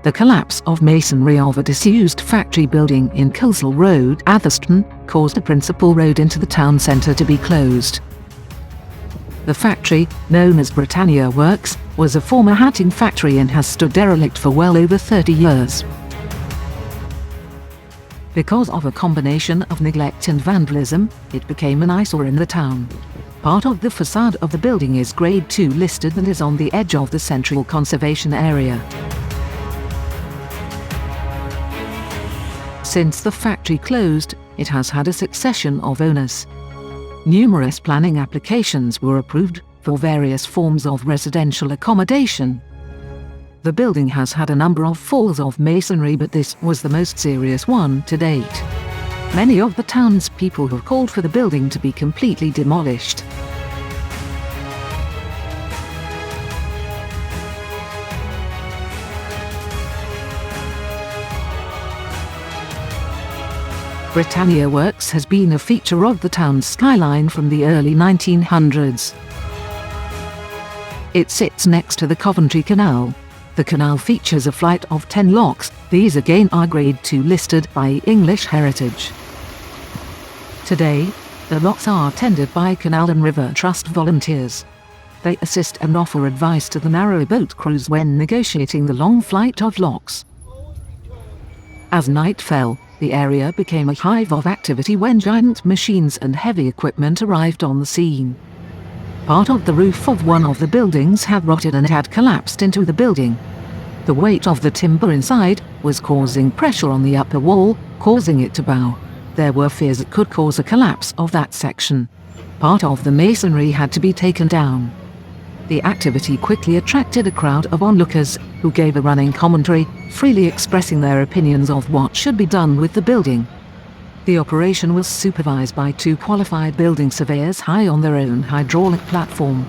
The collapse of masonry of a disused factory building in Kelsall Road, Atherstone, caused a principal road into the town centre to be closed. The factory, known as Britannia Works, was a former hatting factory and has stood derelict for well over 30 years. Because of a combination of neglect and vandalism, it became an eyesore in the town. Part of the facade of the building is Grade 2 listed and is on the edge of the Central Conservation Area. Since the factory closed, it has had a succession of owners. Numerous planning applications were approved for various forms of residential accommodation. The building has had a number of falls of masonry, but this was the most serious one to date. Many of the townspeople have called for the building to be completely demolished. Britannia Works has been a feature of the town's skyline from the early 1900s. It sits next to the Coventry Canal. The canal features a flight of 10 locks. These again are Grade 2 listed by English Heritage. Today, the locks are tended by Canal and River Trust volunteers. They assist and offer advice to the narrow boat crews when negotiating the long flight of locks. As night fell, the area became a hive of activity when giant machines and heavy equipment arrived on the scene. Part of the roof of one of the buildings had rotted and had collapsed into the building. The weight of the timber inside was causing pressure on the upper wall, causing it to bow. There were fears it could cause a collapse of that section. Part of the masonry had to be taken down. The activity quickly attracted a crowd of onlookers, who gave a running commentary, freely expressing their opinions of what should be done with the building. The operation was supervised by 2 qualified building surveyors high on their own hydraulic platform.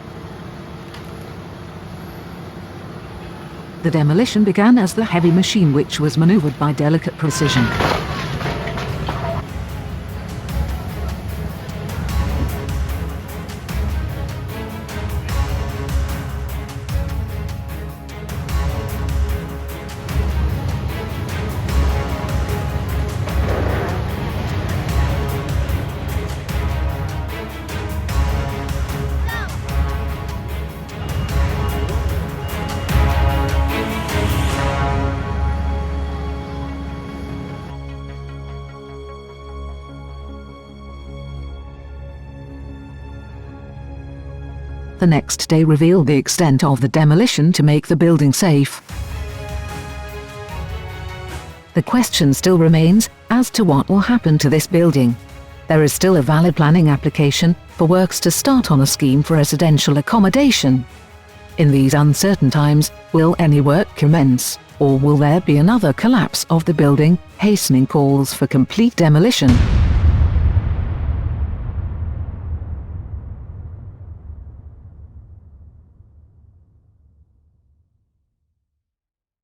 The demolition began as the heavy machine, which was maneuvered by delicate precision. The next day revealed the extent of the demolition to make the building safe. The question still remains as to what will happen to this building. There is still a valid planning application for works to start on a scheme for residential accommodation. In these uncertain times, will any work commence, or will there be another collapse of the building, hastening calls for complete demolition?